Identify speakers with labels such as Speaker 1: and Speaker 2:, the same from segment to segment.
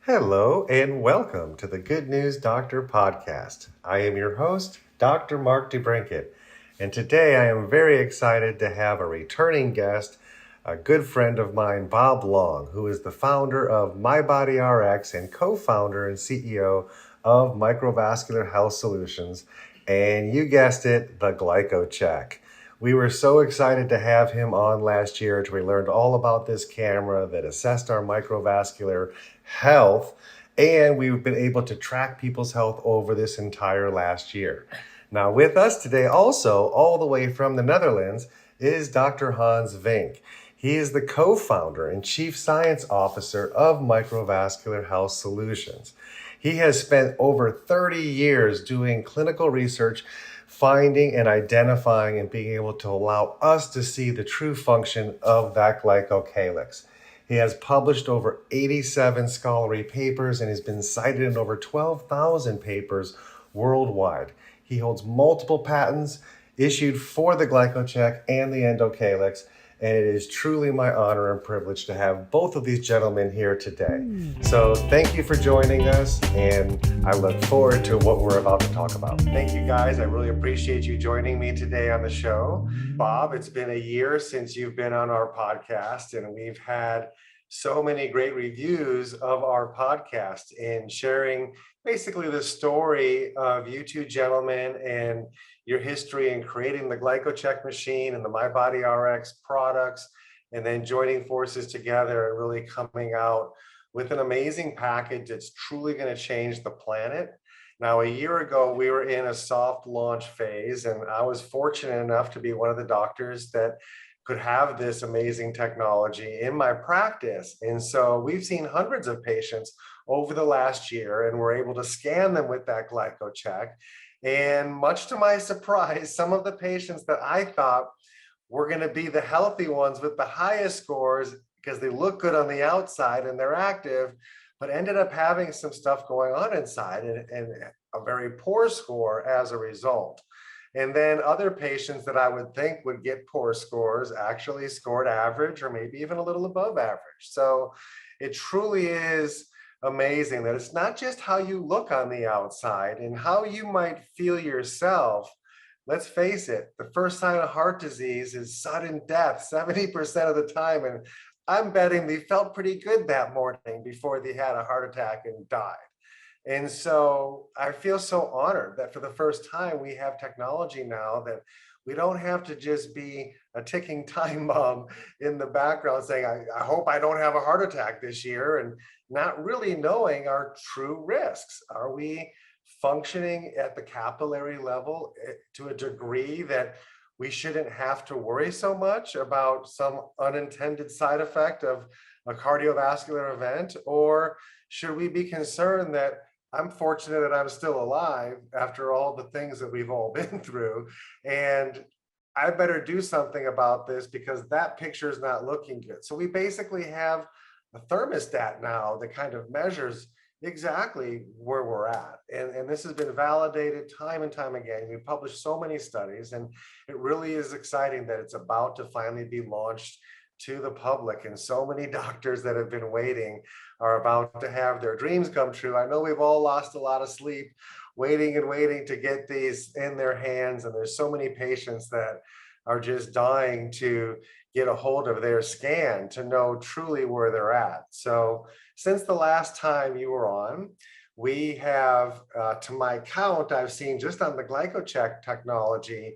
Speaker 1: Hello and welcome to the Good News Doctor podcast. I am your host, Dr. Mark DeBrinket, and today I am very excited to have a returning guest, a good friend of mine, Bob Long, who is the founder of MyBodyRx and co-founder and CEO of Microvascular Health Solutions, and you guessed it, the GlycoCheck. We were so excited to have him on last year to we learned all about this camera that assessed our microvascular health, and we've been able to track people's health over this entire last year. Now, with us today, also all the way from the Netherlands, is Dr. Hans Vink. He is the co-founder and chief science officer of Microvascular Health Solutions. He has spent over 30 years doing clinical research, finding and identifying and being able to allow us to see the true function of that glycocalyx. He has published over 87 scholarly papers and has been cited in over 12,000 papers worldwide. He holds multiple patents issued for the GlycoCheck and the endocalyx, and it is truly my honor and privilege to have both of these gentlemen here today. So thank you for joining us, and I look forward to what we're about to talk about. Thank you guys. I really appreciate you joining me today on the show. Bob, it's been a year since you've been on our podcast, and we've had so many great reviews of our podcast and sharing basically the story of you two gentlemen and your history in creating the GlycoCheck machine and the MyBodyRx products, and then joining forces together and really coming out with an amazing package that's truly going to change the planet. Now, a year ago, we were in a soft launch phase, and I was fortunate enough to be one of the doctors that could have this amazing technology in my practice. And so we've seen hundreds of patients over the last year, and we're able to scan them with that GlycoCheck. And much to my surprise, some of the patients that I thought were going to be the healthy ones with the highest scores because they look good on the outside and they're active, but ended up having some stuff going on inside and a very poor score as a result. And then other patients that I would think would get poor scores actually scored average or maybe even a little above average. So it truly is amazing that it's not just how you look on the outside and how you might feel yourself. Let's face it, the first sign of heart disease is sudden death 70% of the time. And I'm betting they felt pretty good that morning before they had a heart attack and died. And so I feel so honored that for the first time we have technology now that we don't have to just be a ticking time bomb in the background saying, I hope I don't have a heart attack this year, and not really knowing our true risks. Are we functioning at the capillary level to a degree that we shouldn't have to worry so much about some unintended side effect of a cardiovascular event? Or should we be concerned that I'm fortunate that I'm still alive after all the things that we've all been through, and I better do something about this because that picture is not looking good? So we basically have a thermostat now that kind of measures exactly where we're at. And this has been validated time and time again. We've published so many studies, and it really is exciting that it's about to finally be launched to the public, and so many doctors that have been waiting are about to have their dreams come true. I know we've all lost a lot of sleep waiting and waiting to get these in their hands, and there's so many patients that are just dying to get a hold of their scan to know truly where they're at. So since the last time you were on, we have, to my count, I've seen just on the GlycoCheck technology,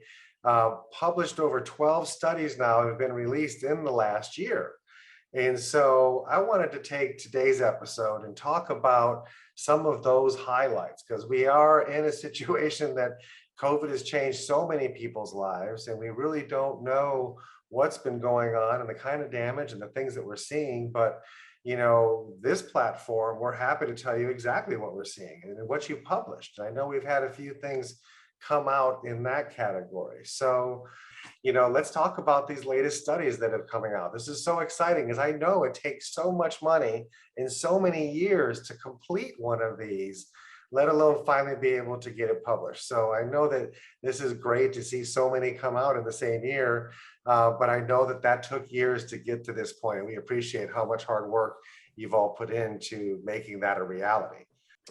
Speaker 1: published over 12 studies now have been released in the last year. And so I wanted to take today's episode and talk about some of those highlights, because we are in a situation that COVID has changed so many people's lives, and we really don't know what's been going on and the kind of damage and the things that we're seeing. But you know, this platform, we're happy to tell you exactly what we're seeing and what you published. I know we've had a few things come out in that category. So, you know, let's talk about these latest studies that are coming out. This is so exciting, because I know it takes so much money and so many years to complete one of these, let alone finally be able to get it published. So I know that this is great to see so many come out in the same year, but I know that that took years to get to this point. We appreciate how much hard work you've all put into making that a reality.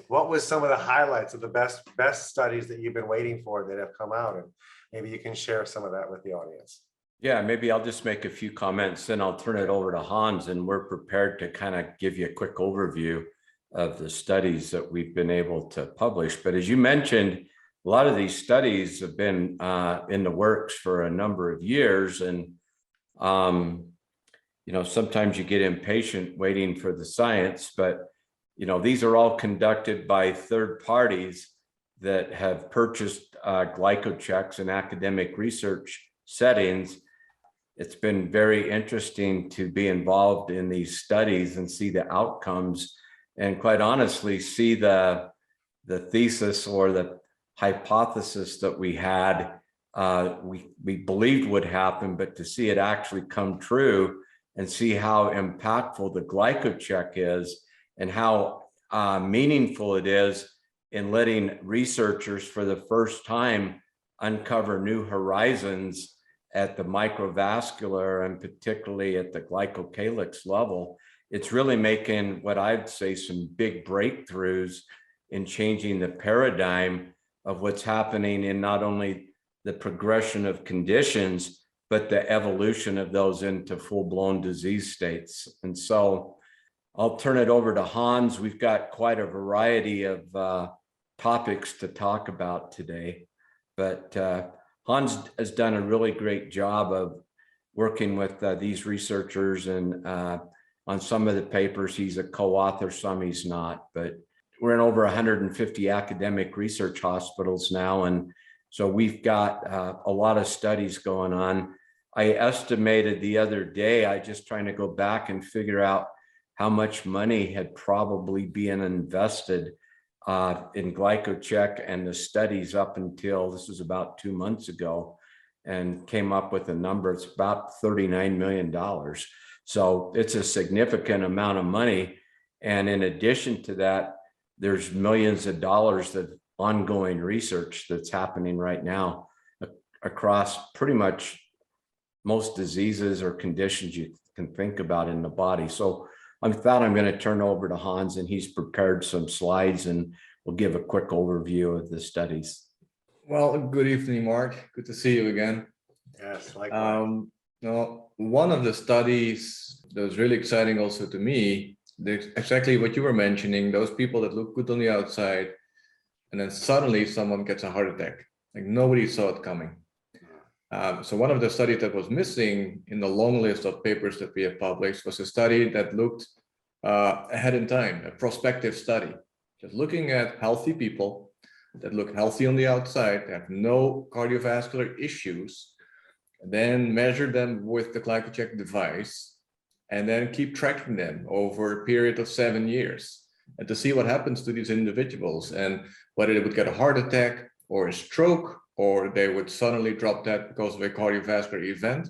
Speaker 1: What was some of the highlights of the best studies that you've been waiting for that have come out? And maybe you can share some of that with the audience.
Speaker 2: Yeah, maybe I'll just make a few comments, then I'll turn it over to Hans, and we're prepared to kind of give you a quick overview of the studies that we've been able to publish. But as you mentioned, a lot of these studies have been in the works for a number of years. And, sometimes you get impatient waiting for the science, but, these are all conducted by third parties that have purchased GlycoChecks in academic research settings. It's been very interesting to be involved in these studies and see the outcomes, and quite honestly, see the thesis or the hypothesis that we had, we believed would happen, but to see it actually come true and see how impactful the GlycoCheck is and how meaningful it is in letting researchers for the first time uncover new horizons at the microvascular and particularly at the glycocalyx level. It's really making what I'd say some big breakthroughs in changing the paradigm of what's happening in not only the progression of conditions, but the evolution of those into full-blown disease states. And so I'll turn it over to Hans. We've got quite a variety of topics to talk about today, but Hans has done a really great job of working with these researchers, and on some of the papers, he's a co-author, some he's not, but we're in over 150 academic research hospitals now. And so we've got a lot of studies going on. I estimated the other day, I just trying to go back and figure out how much money had probably been invested in GlycoCheck and the studies up until, this was about 2 months ago, and came up with a number. It's about $39 million. So it's a significant amount of money. And in addition to that, there's millions of dollars of ongoing research that's happening right now across pretty much most diseases or conditions you can think about in the body. So I thought I'm going to turn over to Hans, and he's prepared some slides and we'll give a quick overview of the studies.
Speaker 3: Well, good evening, Mark. Good to see you again.
Speaker 1: Yes, likewise.
Speaker 3: One of the studies that was really exciting also to me, exactly what you were mentioning, those people that look good on the outside, and then suddenly someone gets a heart attack. Like nobody saw it coming. So one of the studies that was missing in the long list of papers that we have published was a study that looked ahead in time, a prospective study, just looking at healthy people that look healthy on the outside, have no cardiovascular issues, then measure them with the GlycoCheck device, and then keep tracking them over a period of 7 years, and to see what happens to these individuals and whether they would get a heart attack or a stroke, or they would suddenly drop dead because of a cardiovascular event,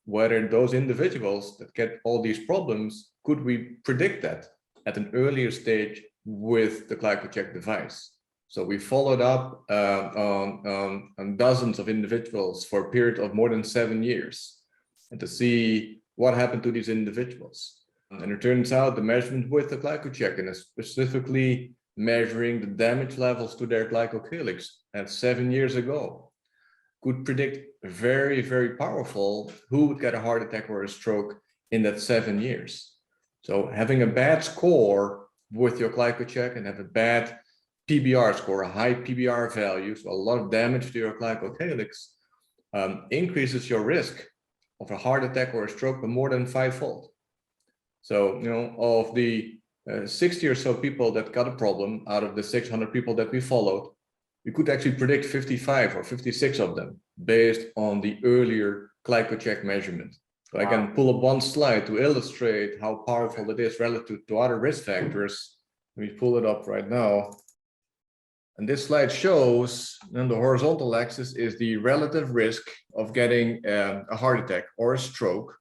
Speaker 3: whether those individuals that get all these problems, could we predict that at an earlier stage with the GlycoCheck device? So we followed up on dozens of individuals for a period of more than 7 years, and to see what happened to these individuals. And it turns out the measurement with the GlycoCheck, and specifically measuring the damage levels to their glycocalyx at 7 years ago, could predict very, very powerful who would get a heart attack or a stroke in that 7 years. So having a bad score with your GlycoCheck and have a bad PBR score, a high PBR value, so a lot of damage to your glycocalyx, increases your risk of a heart attack or a stroke by more than 5-fold. So, of the 60 or so people that got a problem out of the 600 people that we followed, we could actually predict 55 or 56 of them based on the earlier GlycoCheck measurement. So I can pull up one slide to illustrate how powerful it is relative to other risk factors. Let me pull it up right now. And this slide shows, and the horizontal axis is the relative risk of getting a heart attack or a stroke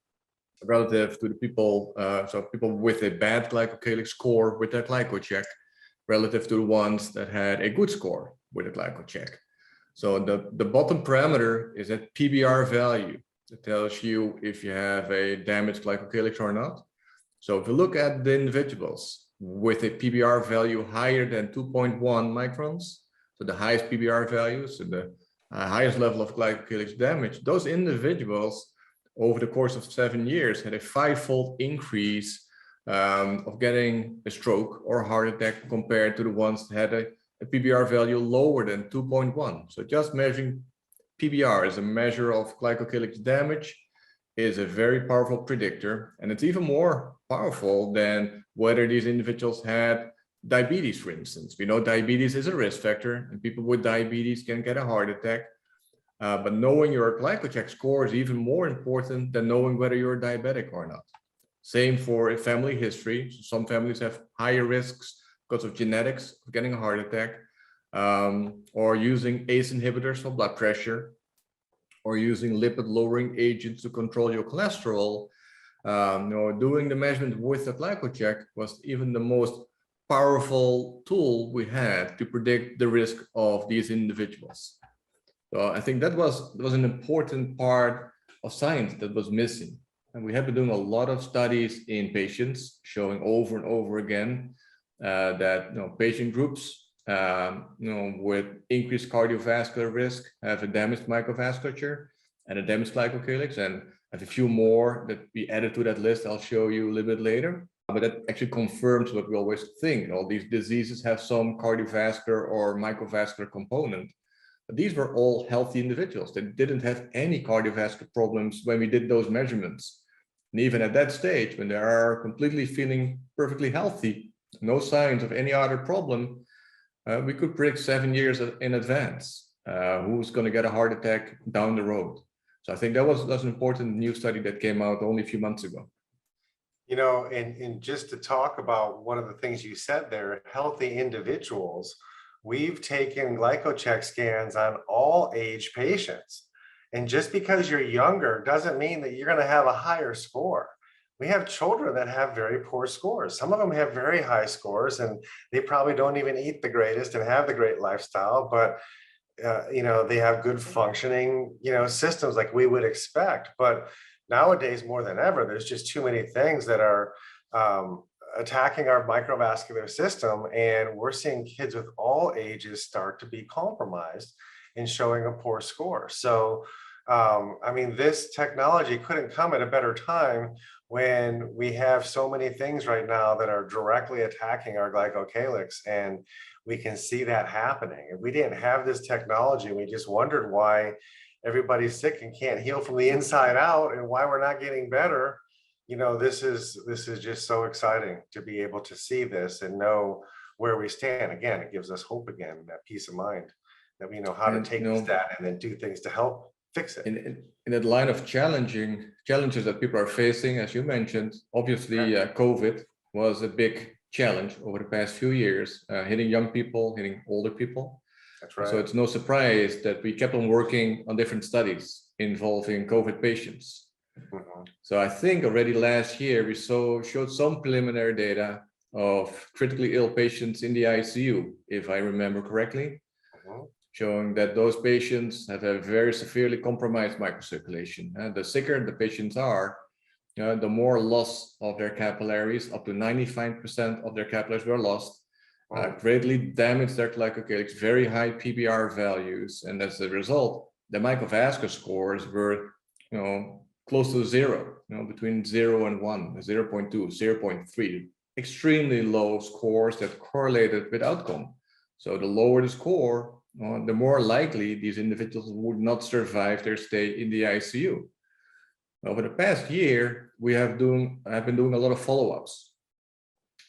Speaker 3: relative to the people, so people with a bad glycocalyx score with their GlycoCheck, relative to the ones that had a good score with a GlycoCheck. So the bottom parameter is that PBR value. It tells you if you have a damaged glycocalyx or not. So if you look at the individuals with a PBR value higher than 2.1 microns, so the highest PBR value, so the highest level of glycocalyx damage, those individuals over the course of 7 years had a 5-fold increase of getting a stroke or heart attack compared to the ones that had a PBR value lower than 2.1. So just measuring PBR as a measure of glycocalyx damage is a very powerful predictor, and it's even more powerful than whether these individuals had diabetes, for instance. We know diabetes is a risk factor, and people with diabetes can get a heart attack. But knowing your GlycoCheck score is even more important than knowing whether you're diabetic or not. Same for a family history. So some families have higher risks because of genetics of getting a heart attack, or using ACE inhibitors for blood pressure, or using lipid-lowering agents to control your cholesterol. Doing the measurement with the GlycoCheck was even the most powerful tool we had to predict the risk of these individuals. So I think that was an important part of science that was missing. And we have been doing a lot of studies in patients showing over and over again that patient groups with increased cardiovascular risk have a damaged microvasculature and a damaged glycocalyx, and I have a few more that we added to that list. I'll show you a little bit later. But that actually confirms what we always think. All these diseases have some cardiovascular or microvascular component. But these were all healthy individuals. They didn't have any cardiovascular problems when we did those measurements. And even at that stage, when they are completely feeling perfectly healthy, no signs of any other problem, we could predict 7 years in advance who's going to get a heart attack down the road. So I think that's an important new study that came out only a few months ago.
Speaker 1: And just to talk about one of the things you said there, healthy individuals, we've taken GlycoCheck scans on all age patients. And just because you're younger doesn't mean that you're going to have a higher score. We have children that have very poor scores. Some of them have very high scores, and they probably don't even eat the greatest and have the great lifestyle, but they have good functioning, systems like we would expect. But nowadays, more than ever, there's just too many things that are attacking our microvascular system, and we're seeing kids with all ages start to be compromised and showing a poor score. So, this technology couldn't come at a better time when we have so many things right now that are directly attacking our glycocalyx, and we can see that happening. If we didn't have this technology, we just wondered why everybody's sick and can't heal from the inside out, and why we're not getting better. This is just so exciting to be able to see this and know where we stand. Again, it gives us hope again, that peace of mind that we know how to take this data and then do things to help fix it.
Speaker 3: In that line of challenges that people are facing, as you mentioned, obviously COVID was a big challenge over the past few years, hitting young people, hitting older people.
Speaker 1: That's right.
Speaker 3: So it's no surprise that we kept on working on different studies involving COVID patients. Mm-hmm. So I think already last year we showed some preliminary data of critically ill patients in the ICU, if I remember correctly, mm-hmm. showing that those patients have a very severely compromised microcirculation. And the sicker the patients are, the more loss of their capillaries, up to 95% of their capillaries were lost, greatly damaged their glycocalyx, very high PBR values. And as a result, the microvascular scores were, close to zero, between 0 and 1, 0.2, 0.3, extremely low scores that correlated with outcome. So the lower the score, the more likely these individuals would not survive their stay in the ICU. Over the past year, I've been doing a lot of follow-ups.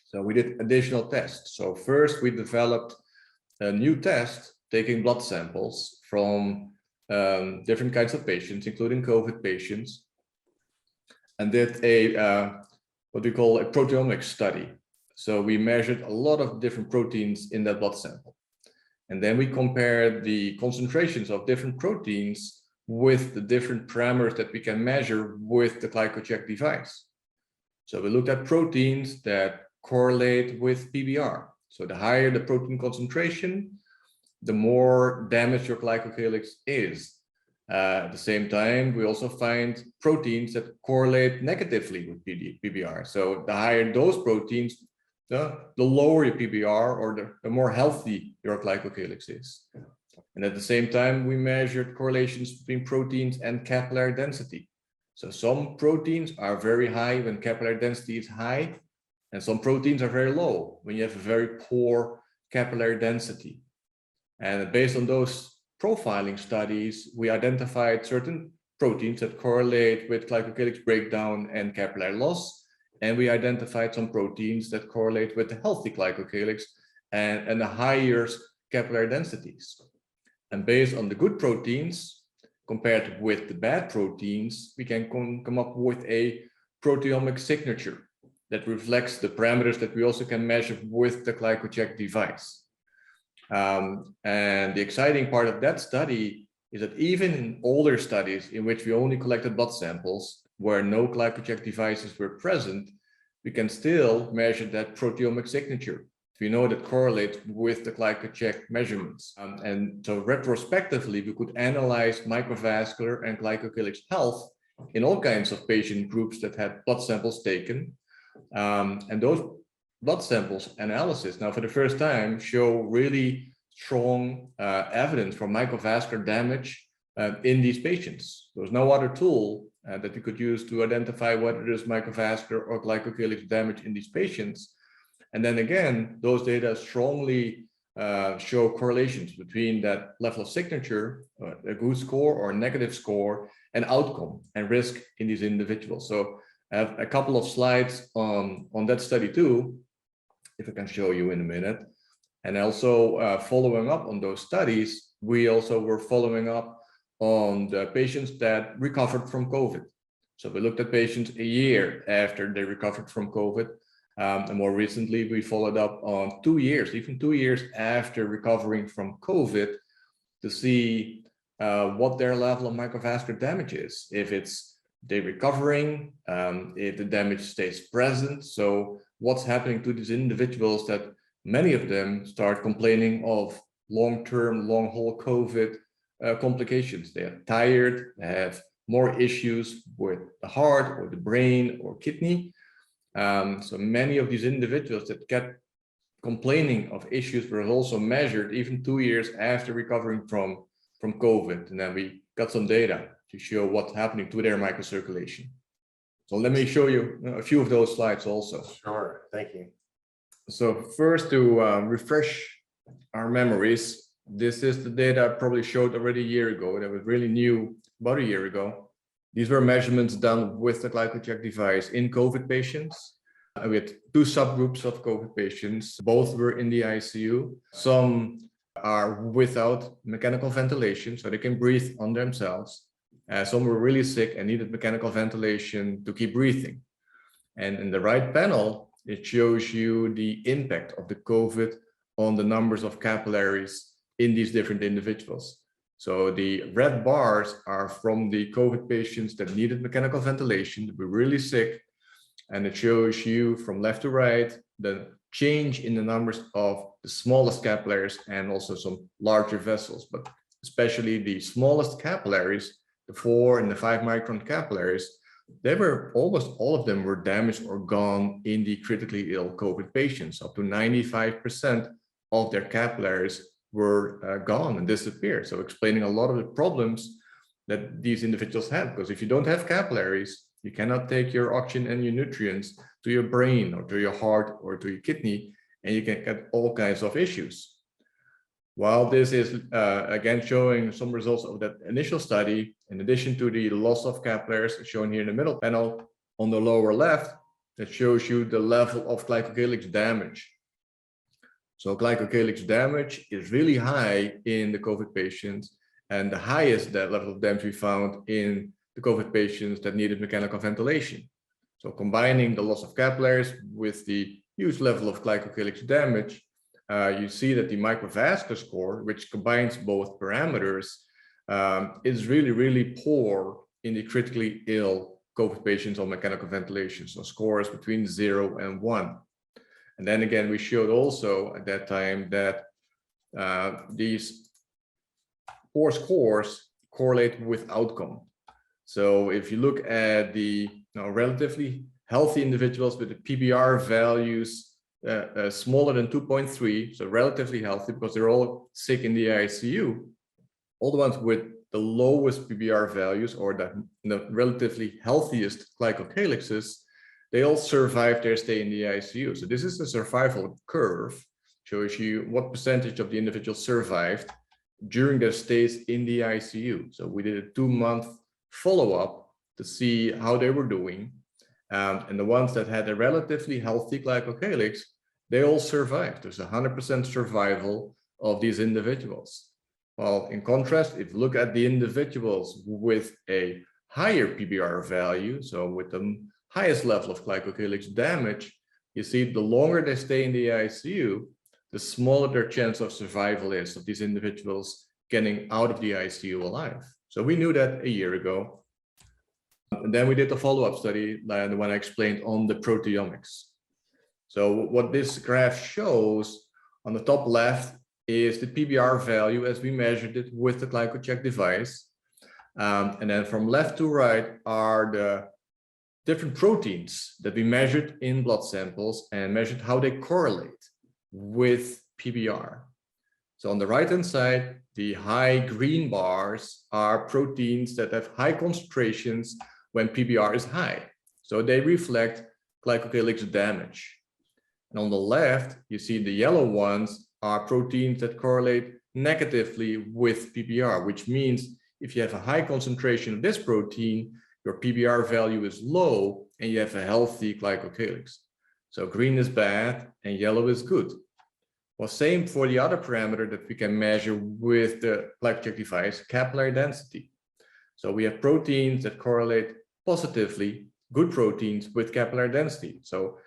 Speaker 3: So we did additional tests. So first we developed a new test, taking blood samples from different kinds of patients, including COVID patients, and did what we call a proteomics study. So we measured a lot of different proteins in that blood sample. And then we compared the concentrations of different proteins with the different parameters that we can measure with the GlycoCheck device. So we looked at proteins that correlate with PBR. So the higher the protein concentration, the more damaged your glycocalyx is. At the same time, we also find proteins that correlate negatively with PBR. So the higher those proteins, the lower your PBR, or the more healthy your glycocalyx is. And at the same time, we measured correlations between proteins and capillary density. So some proteins are very high when capillary density is high, and some proteins are very low when you have a very poor capillary density. And based on those profiling studies, we identified certain proteins that correlate with glycocalyx breakdown and capillary loss. And we identified some proteins that correlate with the healthy glycocalyx and the higher capillary densities. And based on the good proteins compared with the bad proteins, we can come up with a proteomic signature that reflects the parameters that we also can measure with the GlycoCheck device. And the exciting part of that study is that even in older studies in which we only collected blood samples where no GlycoCheck devices were present, we can still measure that proteomic signature. We know that correlates with the GlycoCheck measurements. And so retrospectively, we could analyze microvascular and glycocalyx health in all kinds of patient groups that had blood samples taken. And those blood samples analysis now for the first time show really strong evidence for microvascular damage in these patients. There's no other tool that you could use to identify whether there's microvascular or glycocalyx damage in these patients. And then again, those data strongly show correlations between that level of signature, a good score or a negative score, and outcome and risk in these individuals. So I have a couple of slides on that study too, if I can show you in a minute. And also following up on those studies, we also were following up on the patients that recovered from COVID. So we looked at patients a year after they recovered from COVID. And more recently, we followed up on 2 years, even 2 years after recovering from COVID, to see what their level of microvascular damage is. If it's they're recovering, if the damage stays present. So what's happening to these individuals that many of them start complaining of long-term, long-haul COVID complications. They are tired, they have more issues with the heart or the brain or kidney. So many of these individuals that get complaining of issues were also measured even 2 years after recovering from COVID. And then we got some data to show what's happening to their microcirculation. So let me show you a few of those slides also.
Speaker 1: Sure, thank you.
Speaker 3: So first, to refresh our memories, this is the data I probably showed already a year ago. That was really new about a year ago. These were measurements done with the GlycoCheck device in COVID patients. We had 2 subgroups of COVID patients. Both were in the ICU. Some are without mechanical ventilation, so they can breathe on themselves. Some were really sick and needed mechanical ventilation to keep breathing. And in the right panel, it shows you the impact of the COVID on the numbers of capillaries in these different individuals. So the red bars are from the COVID patients that needed mechanical ventilation, that were really sick. And it shows you from left to right the change in the numbers of the smallest capillaries and also some larger vessels, but especially the smallest capillaries, the 4 and the 5 micron capillaries, they were almost all of them were damaged or gone in the critically ill COVID patients. Up to 95% of their capillaries were gone and disappeared. So explaining a lot of the problems that these individuals have, because if you don't have capillaries, you cannot take your oxygen and your nutrients to your brain or to your heart or to your kidney, and you can get all kinds of issues. While this is again showing some results of that initial study, in addition to the loss of capillaries shown here in the middle panel, on the lower left, that shows you the level of glycocalyx damage. So glycocalyx damage is really high in the COVID patients, and the highest that level of damage we found in the COVID patients that needed mechanical ventilation. So combining the loss of capillaries with the huge level of glycocalyx damage, you see that the microvascular score, which combines both parameters, is really, really poor in the critically ill COVID patients on mechanical ventilation. So scores between 0 and 1. And then again, we showed also at that time that these poor scores correlate with outcome. So if you look at the relatively healthy individuals with the PBR values smaller than 2.3, so relatively healthy because they're all sick in the ICU, all the ones with the lowest PBR values or the relatively healthiest glycocalyxes, they all survive their stay in the ICU. So this is a survival curve, shows you what percentage of the individuals survived during their stays in the ICU. So we did a 2-month follow-up to see how they were doing. And the ones that had a relatively healthy glycocalyx, they all survived. There's 100% survival of these individuals. Well, in contrast, if you look at the individuals with a higher PBR value, so with the highest level of glycocalyx damage, you see the longer they stay in the ICU, the smaller their chance of survival is of these individuals getting out of the ICU alive. So we knew that a year ago. And then we did the follow-up study, the one I explained on the proteomics. So what this graph shows on the top left is the PBR value as we measured it with the GlycoCheck device. And then from left to right are the different proteins that we measured in blood samples and measured how they correlate with PBR. So on the right-hand side, the high green bars are proteins that have high concentrations when PBR is high. So they reflect glycocalyx damage. And on the left, you see the yellow ones are proteins that correlate negatively with PBR, which means if you have a high concentration of this protein, your PBR value is low and you have a healthy glycocalyx. So green is bad and yellow is good. Well, same for the other parameter that we can measure with the GlycoCheck device, capillary density. So we have proteins that correlate positively, good proteins with capillary density. So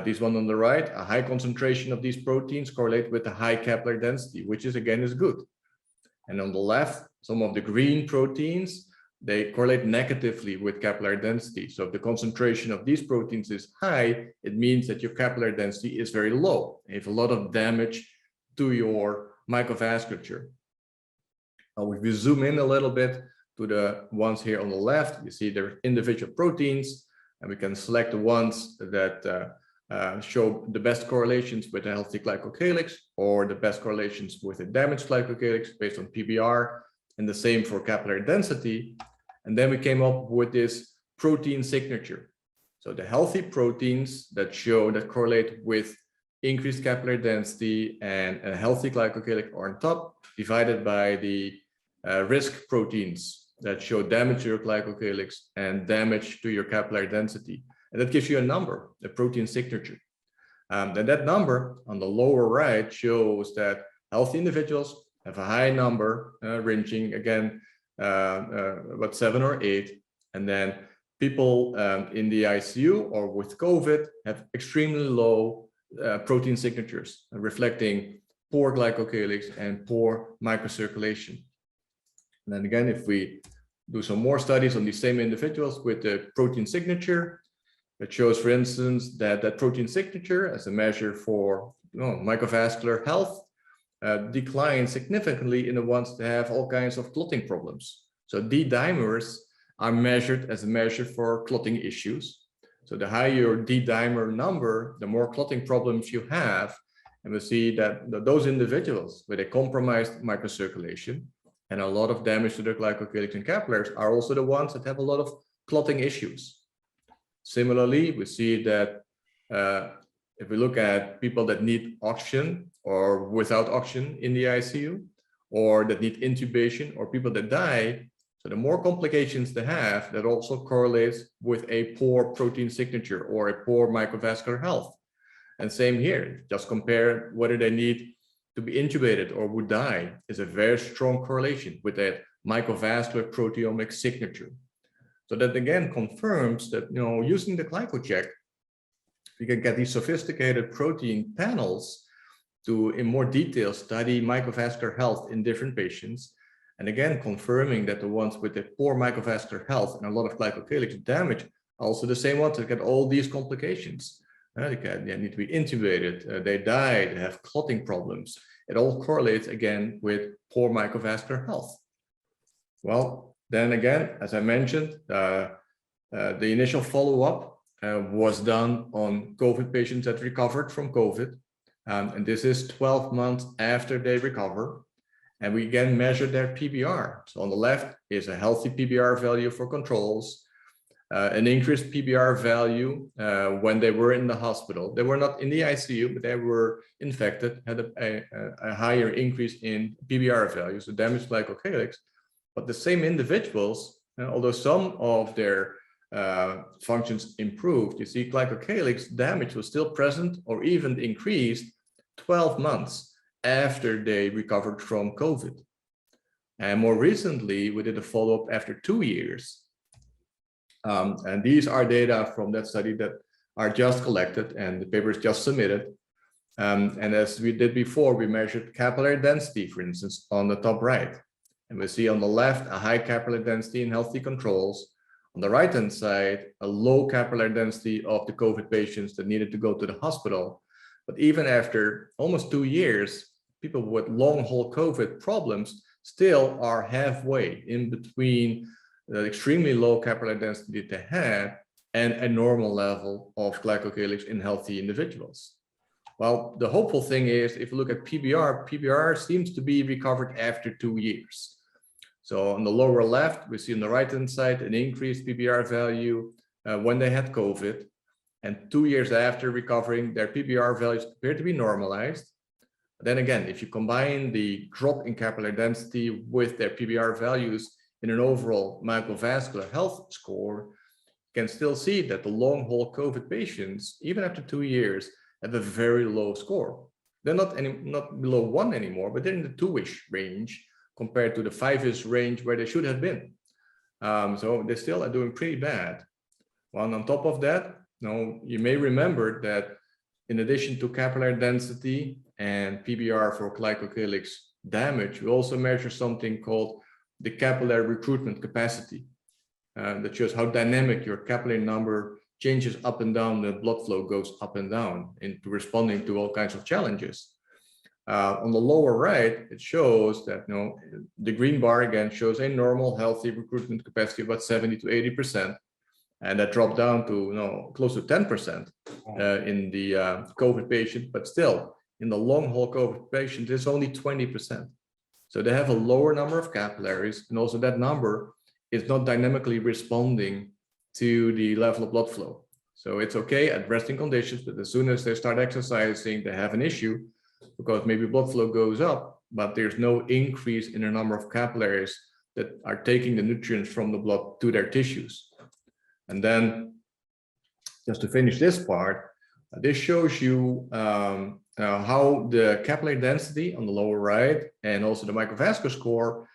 Speaker 3: this one on the right, a high concentration of these proteins correlate with the high capillary density, which is again is good. And on the left, some of the green proteins, they correlate negatively with capillary density. So if the concentration of these proteins is high, it means that your capillary density is very low. You have a lot of damage to your microvasculature. Now, if we zoom in a little bit to the ones here on the left, you see there are individual proteins, and we can select the ones that show the best correlations with a healthy glycocalyx or the best correlations with a damaged glycocalyx based on PBR, and the same for capillary density. And then we came up with this protein signature. So the healthy proteins that correlate with increased capillary density and a healthy glycocalyx are on top, divided by the risk proteins that show damage to your glycocalyx and damage to your capillary density. And that gives you a number, a protein signature. And that number on the lower right shows that healthy individuals have a high number, ranging again, about 7 or 8. And then people in the ICU or with COVID have extremely low protein signatures, reflecting poor glycocalyx and poor microcirculation. And then again, if we do some more studies on these same individuals with the protein signature, it shows, for instance, that protein signature as a measure for microvascular health declines significantly in the ones that have all kinds of clotting problems. So D-dimers are measured as a measure for clotting issues. So the higher your D-dimer number, the more clotting problems you have. And we see that those individuals with a compromised microcirculation and a lot of damage to their glycocalyx and capillaries are also the ones that have a lot of clotting issues. Similarly, we see that if we look at people that need oxygen or without oxygen in the ICU, or that need intubation, or people that die, so the more complications they have, that also correlates with a poor protein signature or a poor microvascular health. And same here, just compare whether they need to be intubated or would die is a very strong correlation with that microvascular proteomic signature. So that again confirms that, using the GlycoCheck, we can get these sophisticated protein panels to, in more detail, study microvascular health in different patients. And again, confirming that the ones with the poor microvascular health and a lot of glycocalyx damage are also the same ones that get all these complications. They need to be intubated, they die, they have clotting problems. It all correlates again with poor microvascular health. Well, then again, as I mentioned, the initial follow-up was done on COVID patients that recovered from COVID. And this is 12 months after they recover. And we again measure their PBR. So on the left is a healthy PBR value for controls, an increased PBR value when they were in the hospital. They were not in the ICU, but they were infected, had a higher increase in PBR values, so damaged glycocalyx. But the same individuals, although some of their functions improved, you see glycocalyx damage was still present or even increased 12 months after they recovered from COVID. And more recently, we did a follow-up after 2 years. And these are data from that study that are just collected and the paper is just submitted. And as we did before, we measured capillary density, for instance, on the top right. And we see on the left a high capillary density in healthy controls. On the right-hand side, a low capillary density of the COVID patients that needed to go to the hospital. But even after almost 2 years, people with long-haul COVID problems still are halfway in between the extremely low capillary density that they had and a normal level of glycocalyx in healthy individuals. Well, the hopeful thing is, if you look at PBR, PBR seems to be recovered after 2 years. So on the lower left, we see on the right-hand side an increased PBR value when they had COVID. And 2 years after recovering, their PBR values appear to be normalized. Then again, if you combine the drop in capillary density with their PBR values in an overall microvascular health score, you can still see that the long-haul COVID patients, even after 2 years, have a very low score. They're not below 1 anymore, but they're in the 2-ish range compared to the 5-ish range where they should have been. So they still are doing pretty bad. Well, on top of that, you may remember that in addition to capillary density and PBR for glycocalyx damage, we also measure something called the capillary recruitment capacity. That shows how dynamic your capillary number changes up and down, the blood flow goes up and down into responding to all kinds of challenges. On the lower right, it shows that the green bar again shows a normal healthy recruitment capacity of about 70 to 80%. And that dropped down to close to 10% in the COVID patient, but still in the long haul COVID patient, it's only 20%. So they have a lower number of capillaries, and also that number is not dynamically responding to the level of blood flow. So it's okay at resting conditions, but as soon as they start exercising, they have an issue because maybe blood flow goes up, but there's no increase in the number of capillaries that are taking the nutrients from the blood to their tissues. And then just to finish this part, this shows you how the capillary density on the lower right and also the microvascular score,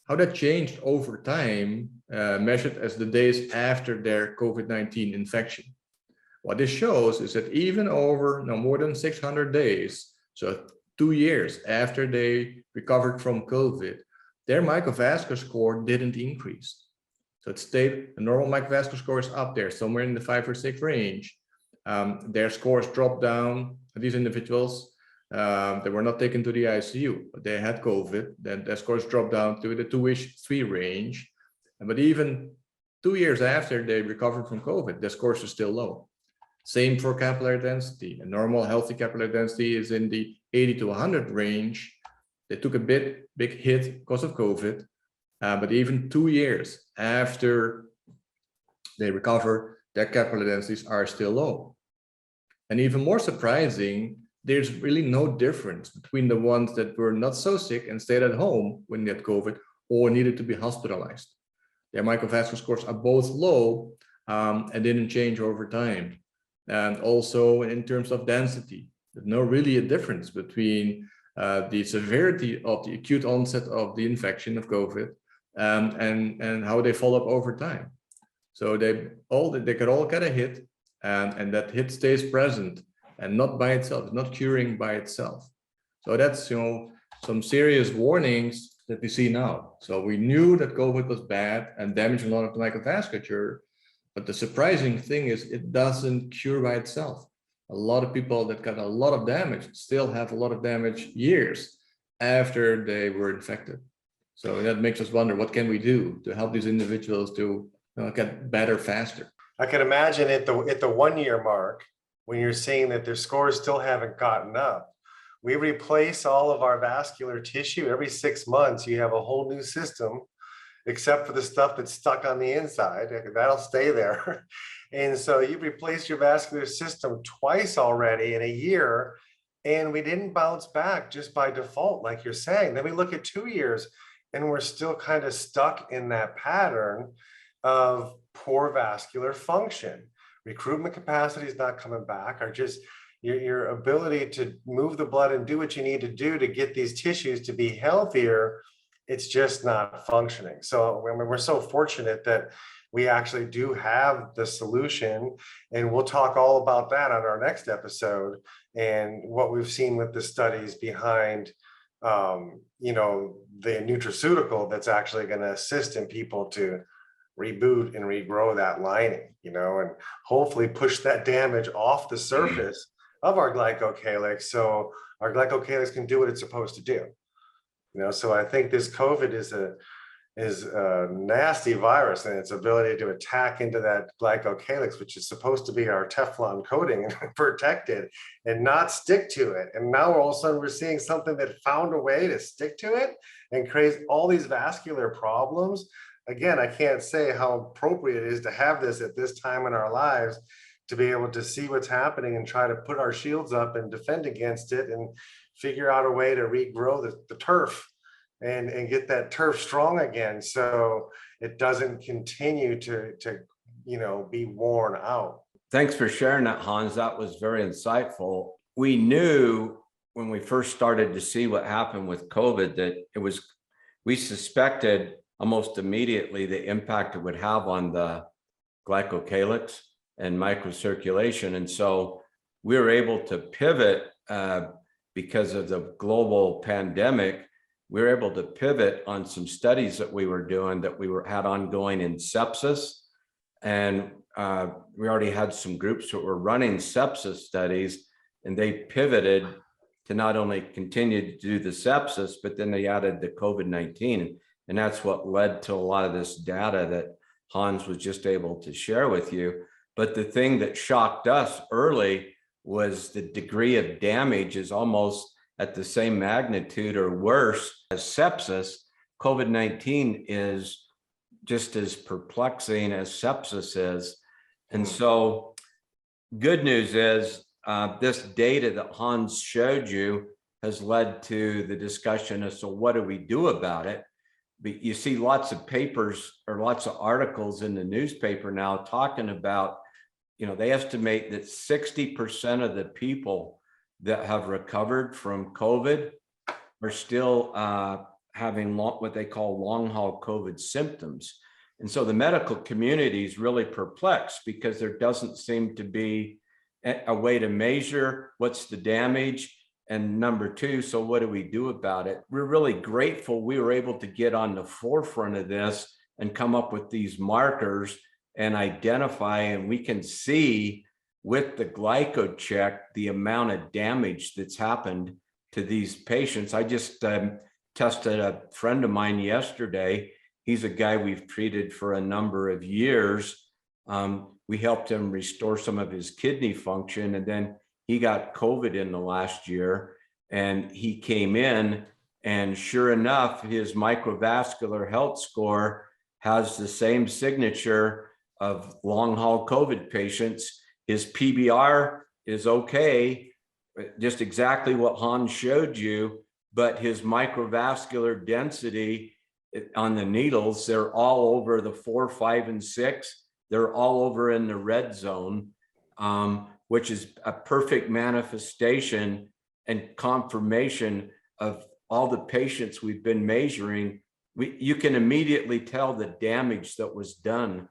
Speaker 3: how that changed over time, measured as the days after their COVID-19 infection. What this shows is that even over more than 600 days, so 2 years after they recovered from COVID, their microvascular score didn't increase. So it stayed, the normal microvascular score is up there, somewhere in the 5 or 6 range. Their scores dropped down, these individuals, they were not taken to the ICU, but they had COVID, then their scores dropped down to the 2-ish, 3 range. But even 2 years after they recovered from COVID, their scores are still low. Same for capillary density. A normal healthy capillary density is in the 80 to 100 range. They took a big hit because of COVID, but even 2 years after they recover, their capillary densities are still low. And even more surprising, there's really no difference between the ones that were not so sick and stayed at home when they had COVID or needed to be hospitalized. Their microvascular scores are both low and didn't change over time. And also in terms of density, there's no really a difference between the severity of the acute onset of the infection of COVID and how they follow up over time. So they could all get a hit, and that hit stays present and not by itself, not curing by itself. So that's some serious warnings that we see now. So we knew that COVID was bad and damaged a lot of the microvasculature, but the surprising thing is it doesn't cure by itself. A lot of people that got a lot of damage still have a lot of damage years after they were infected. So that makes us wonder, what can we do to help these individuals to get better faster?
Speaker 1: I can imagine at the 1 year mark, when you're seeing that their scores still haven't gotten up, we replace all of our vascular tissue every 6 months. You have a whole new system, except for the stuff that's stuck on the inside. That'll stay there. And so you've replaced your vascular system twice already in a year, and we didn't bounce back just by default, like you're saying. Then we look at 2 years, and we're still kind of stuck in that pattern of poor vascular function. Recruitment capacity is not coming back, or just your ability to move the blood and do what you need to do to get these tissues to be healthier, it's just not functioning. So we're so fortunate that we actually do have the solution, and we'll talk all about that on our next episode and what we've seen with the studies behind the nutraceutical that's actually going to assist in people to reboot and regrow that lining, and hopefully push that damage off the surface of our glycocalyx so our glycocalyx can do what it's supposed to do. So I think this COVID is a nasty virus, and its ability to attack into that glycocalyx, which is supposed to be our Teflon coating and protect it and not stick to it. And now all of a sudden we're seeing something that found a way to stick to it and creates all these vascular problems. Again, I can't say how appropriate it is to have this at this time in our lives, to be able to see what's happening and try to put our shields up and defend against it and figure out a way to regrow the turf and get that turf strong again, so it doesn't continue to be worn out.
Speaker 2: Thanks for sharing that, Hans. That was very insightful. We knew when we first started to see what happened with COVID that we suspected almost immediately the impact it would have on the glycocalyx and microcirculation. And so we were able to pivot because of the global pandemic. We were able to pivot on some studies that we were doing that had ongoing in sepsis. And we already had some groups that were running sepsis studies, and they pivoted to not only continue to do the sepsis, but then they added the COVID-19. And that's what led to a lot of this data that Hans was just able to share with you. But the thing that shocked us early was the degree of damage is almost at the same magnitude or worse as sepsis. COVID-19 is just as perplexing as sepsis is. And so good news is this data that Hans showed you has led to the discussion as to what do we do about it. But you see lots of papers or lots of articles in the newspaper now talking about, they estimate that 60% of the people that have recovered from COVID are still having what they call long haul COVID symptoms. And so the medical community is really perplexed because there doesn't seem to be a way to measure what's the damage. And number two, so what do we do about it? We're really grateful we were able to get on the forefront of this and come up with these markers and identify, and we can see with the GlycoCheck the amount of damage that's happened to these patients. I just tested a friend of mine yesterday. He's a guy we've treated for a number of years. We helped him restore some of his kidney function, and then he got COVID in the last year, and he came in, and sure enough, his microvascular health score has the same signature of long haul COVID patients. His PBR is okay, just exactly what Hans showed you, but his microvascular density on the needles, they're all over the 4, 5, and 6. They're all over in the red zone, which is a perfect manifestation and confirmation of all the patients we've been measuring. You can immediately tell the damage that was done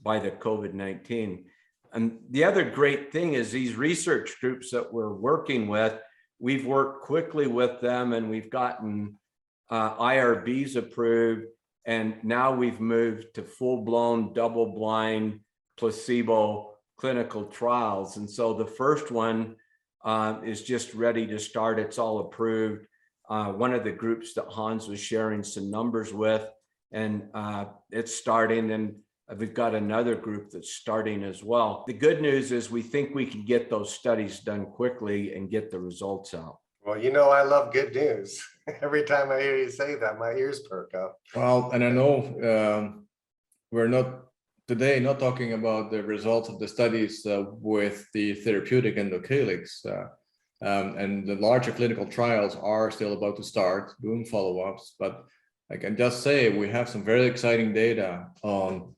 Speaker 2: by the COVID-19. And the other great thing is these research groups that we're working with, we've worked quickly with them, and we've gotten IRBs approved. And now we've moved to full-blown double-blind placebo clinical trials. And so the first one is just ready to start. It's all approved. one of the groups that Hans was sharing some numbers with, and it's starting, and we've got another group that's starting as well. The good news is we think we can get those studies done quickly and get the results out.
Speaker 1: Well, I love good news. Every time I hear you say that, my ears perk up.
Speaker 3: Well, and I know we're not talking about the results of the studies with the therapeutic endocalyx, and the larger clinical trials are still about to start doing follow-ups. But I can just say we have some very exciting data on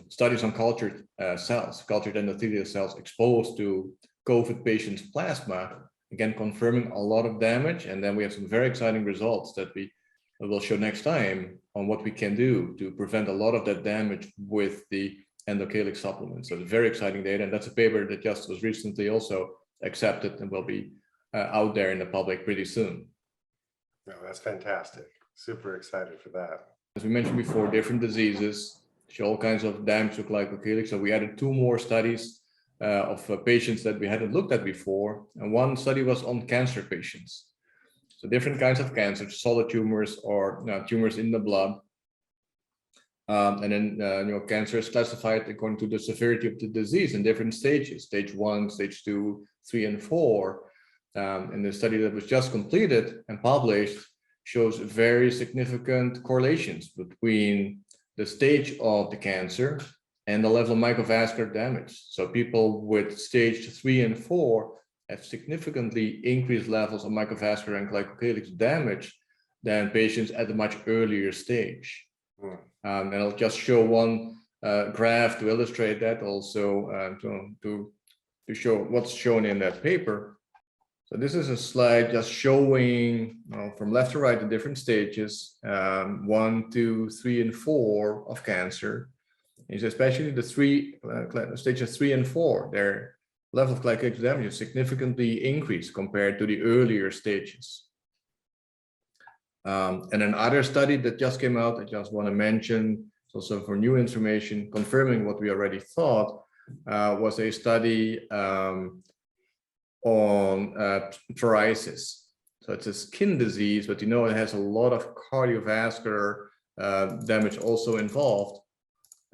Speaker 3: studies on cultured endothelial cells exposed to COVID patients' plasma, again confirming a lot of damage. And then we have some very exciting results that we will show next time on what we can do to prevent a lot of that damage with the endocalyx supplements. So it's very exciting data, and that's a paper that just was recently also accepted and will be out there in the public pretty soon.
Speaker 1: No, that's fantastic. Super excited for that.
Speaker 3: As we mentioned before, different diseases show all kinds of damage to glycocalyx. So we added 2 more studies of patients that we hadn't looked at before. And one study was on cancer patients. So different kinds of cancers, solid tumors or tumors in the blood. And then cancer is classified according to the severity of the disease in different stages, stage 1, stage 2, 3, and 4. And the study that was just completed and published shows very significant correlations between the stage of the cancer and the level of microvascular damage. So people with stage 3 and 4 have significantly increased levels of microvascular and glycocalyx damage than patients at a much earlier stage. And I'll just show one graph to illustrate that, also to show what's shown in that paper. So this is a slide just showing from left to right the different stages, 1, 2, 3, and 4 of cancer. It's especially the stages 3 and 4. Their level of glycocalyx damage is significantly increased compared to the earlier stages. And another study that just came out, I just want to mention, also for new information, confirming what we already thought, was a study on psoriasis. So it's a skin disease, but it has a lot of cardiovascular damage also involved.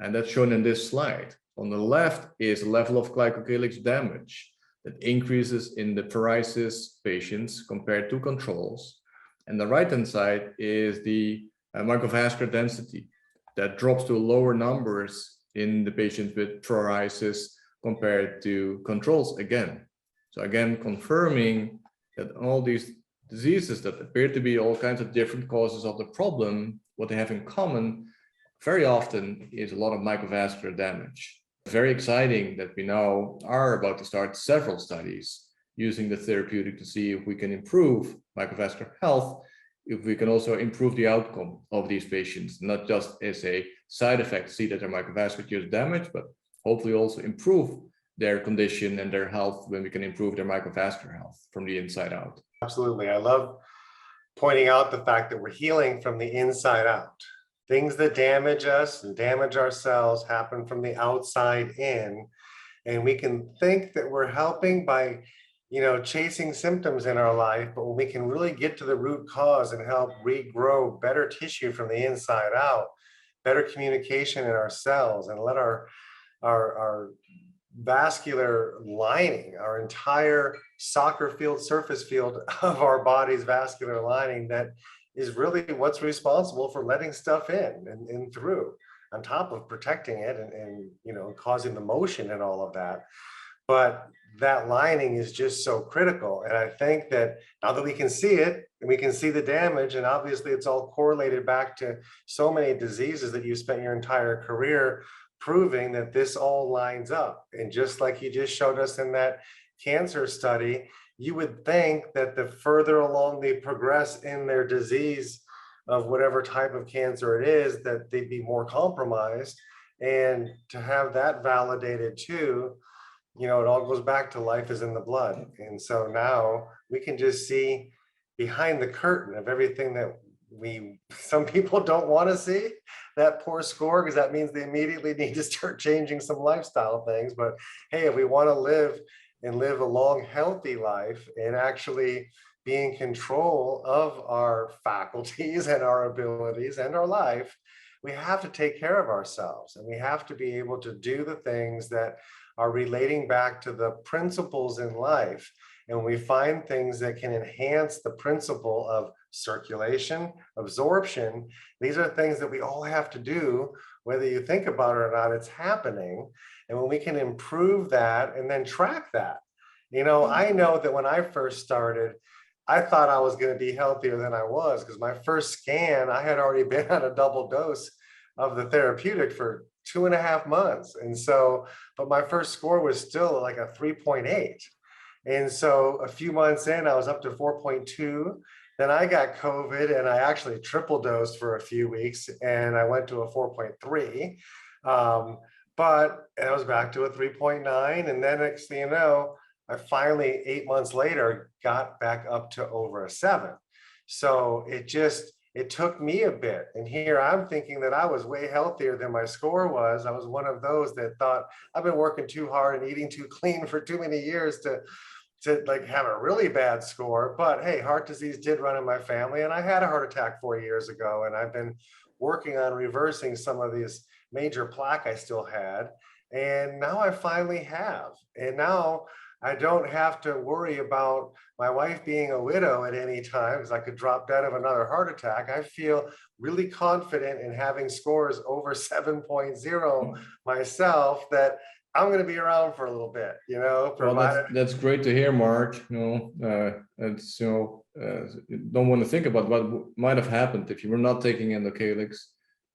Speaker 3: And that's shown in this slide. On the left is the level of glycocalyx damage that increases in the psoriasis patients compared to controls. And the right-hand side is the microvascular density that drops to lower numbers in the patients with psoriasis compared to controls again. So again, confirming that all these diseases that appear to be all kinds of different causes of the problem, what they have in common very often is a lot of microvascular damage. Very exciting that we now are about to start several studies using the therapeutic to see if we can improve microvascular health, if we can also improve the outcome of these patients, not just as a side effect, see that their microvasculature is damaged, but hopefully also improve their condition and their health when we can improve their microvascular health from the inside out.
Speaker 1: Absolutely. I love pointing out the fact that we're healing from the inside out. Things that damage us and damage our cells happen from the outside in. And we can think that we're helping by, chasing symptoms in our life, but when we can really get to the root cause and help regrow better tissue from the inside out, better communication in our cells, and let our vascular lining, our entire soccer field, surface field of our body's vascular lining, that is really what's responsible for letting stuff in and through, on top of protecting it and causing the motion and all of that. But that lining is just so critical. And I think that now that we can see it and we can see the damage, and obviously it's all correlated back to so many diseases that you spent your entire career proving that this all lines up. And just like you just showed us in that cancer study, you would think that the further along they progress in their disease of whatever type of cancer it is, that they'd be more compromised. And to have that validated too, it all goes back to life is in the blood. And so now we can just see behind the curtain of everything that some people don't want to see, that poor score, because that means they immediately need to start changing some lifestyle things. But hey, if we want to live a long, healthy life and actually be in control of our faculties and our abilities and our life, we have to take care of ourselves, and we have to be able to do the things that are relating back to the principles in life. And we find things that can enhance the principle of circulation, absorption. These are things that we all have to do, whether you think about it or not, it's happening. And when we can improve that and then track that, I know that when I first started, I thought I was going to be healthier than I was, because my first scan, I had already been on a double dose of the therapeutic for 2.5 months. And so, but my first score was still like a 3.8. And so a few months in, I was up to 4.2. Then I got COVID and I actually triple dosed for a few weeks and I went to a 4.3. But I was back to a 3.9. And then next thing you know, I finally, 8 months later, got back up to over a 7. So it took me a bit. And here I'm thinking that I was way healthier than my score was. I was one of those that thought I've been working too hard and eating too clean for too many years to like have a really bad score. But hey, heart disease did run in my family, and I had a heart attack 4 years ago, and I've been working on reversing some of these major plaque I still had. And now I finally have. And now I don't have to worry about my wife being a widow at any time, because I could drop dead of another heart attack. I feel really confident in having scores over 7.0 myself, that I'm going to be around for a little bit,
Speaker 3: Well,
Speaker 1: provided.
Speaker 3: that's great to hear, Mark. It's don't want to think about what might have happened if you were not taking Endocalyx,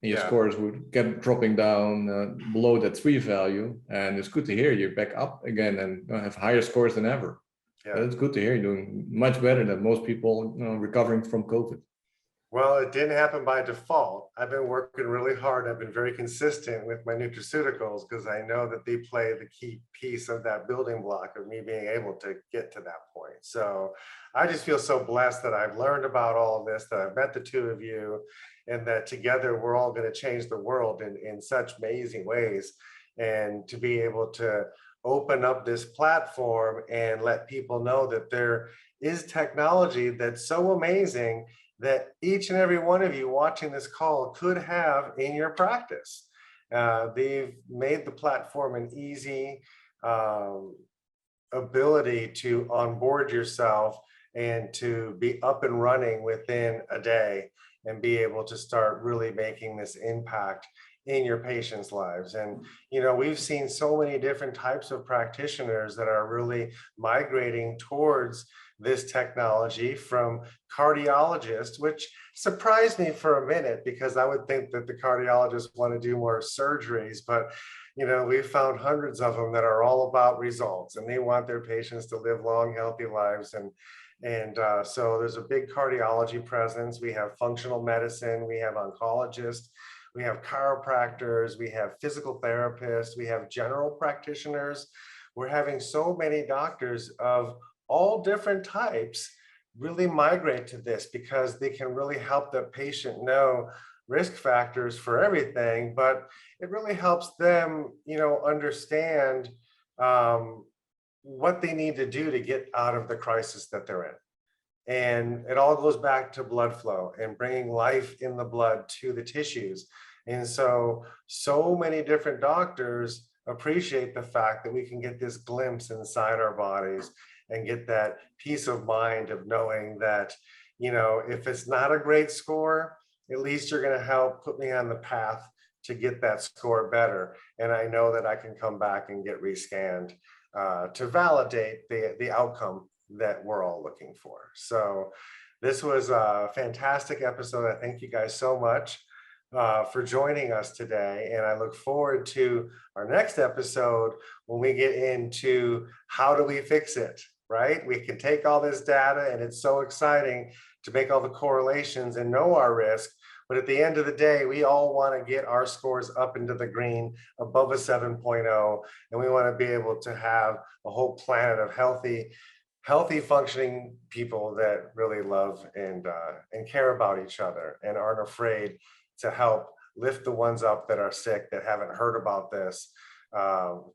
Speaker 3: and your scores would get dropping down below that 3 value. And it's good to hear you're back up again and have higher scores than ever.
Speaker 1: Yeah.
Speaker 3: It's good to hear you're doing much better than most people recovering from COVID.
Speaker 1: Well, it didn't happen by default. I've been working really hard. I've been very consistent with my nutraceuticals, because I know that they play the key piece of that building block of me being able to get to that point. So I just feel so blessed that I've learned about all of this, that I've met the two of you, and that together we're all going to change the world in such amazing ways. And to be able to open up this platform and let people know that there is technology that's so amazing that each and every one of you watching this call could have in your practice. They've made the platform an easy ability to onboard yourself and to be up and running within a day and be able to start really making this impact in your patients' lives. And, we've seen so many different types of practitioners that are really migrating towards this technology, from cardiologists, which surprised me for a minute, because I would think that the cardiologists want to do more surgeries, but we've found hundreds of them that are all about results, and they want their patients to live long, healthy lives. And so there's a big cardiology presence. We have functional medicine, we have oncologists, we have chiropractors, we have physical therapists, we have general practitioners. We're having so many doctors of all different types really migrate to this, because they can really help the patient know risk factors for everything, but it really helps them, understand what they need to do to get out of the crisis that they're in. And it all goes back to blood flow and bringing life in the blood to the tissues. And so many different doctors appreciate the fact that we can get this glimpse inside our bodies and get that peace of mind of knowing that, if it's not a great score, at least you're going to help put me on the path to get that score better. And I know that I can come back and get rescanned to validate the outcome that we're all looking for. So this was a fantastic episode. I thank you guys so much for joining us today. And I look forward to our next episode, when we get into how do we fix it, right? We can take all this data, and it's so exciting to make all the correlations and know our risk. But at the end of the day, we all want to get our scores up into the green, above a 7.0, and we want to be able to have a whole planet of healthy functioning people that really love and care about each other and aren't afraid to help lift the ones up that are sick, that haven't heard about this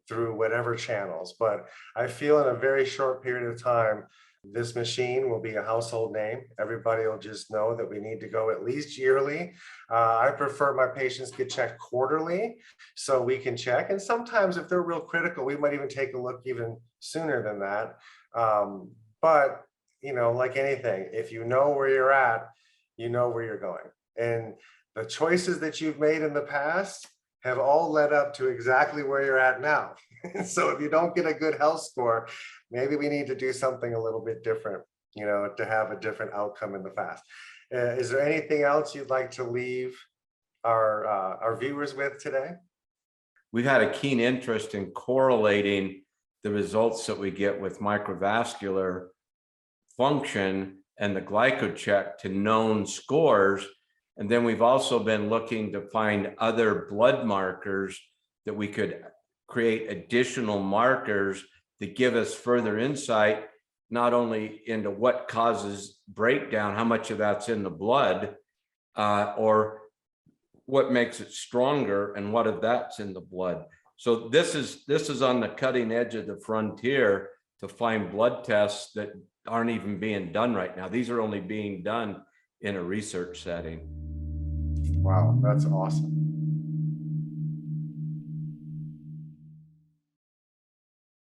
Speaker 1: through whatever channels. But I feel in a very short period of time, This machine will be a household name. Everybody will just know that we need to go at least yearly. I prefer my patients get checked quarterly so we can check. And sometimes if they're real critical, we might even take a look even sooner than that. But, you know, like anything, if you know where you're at, you know where you're going. And the choices that you've made in the past have all led up to exactly where you're at now. So if you don't get a good health score, maybe we need to do something a little bit different, you know, to have a different outcome in the fast. Is there anything else you'd like to leave our viewers with today?
Speaker 2: We've had a keen interest in correlating the results that we get with microvascular function and the GlycoCheck to known scores. And then we've also been looking to find other blood markers that we could create additional markers that give us further insight, not only into what causes breakdown, how much of that's in the blood, or what makes it stronger and what of that's in the blood. So this is on the cutting edge of the frontier to find blood tests that aren't even being done right now. These are only being done in a research setting.
Speaker 1: Wow, that's awesome.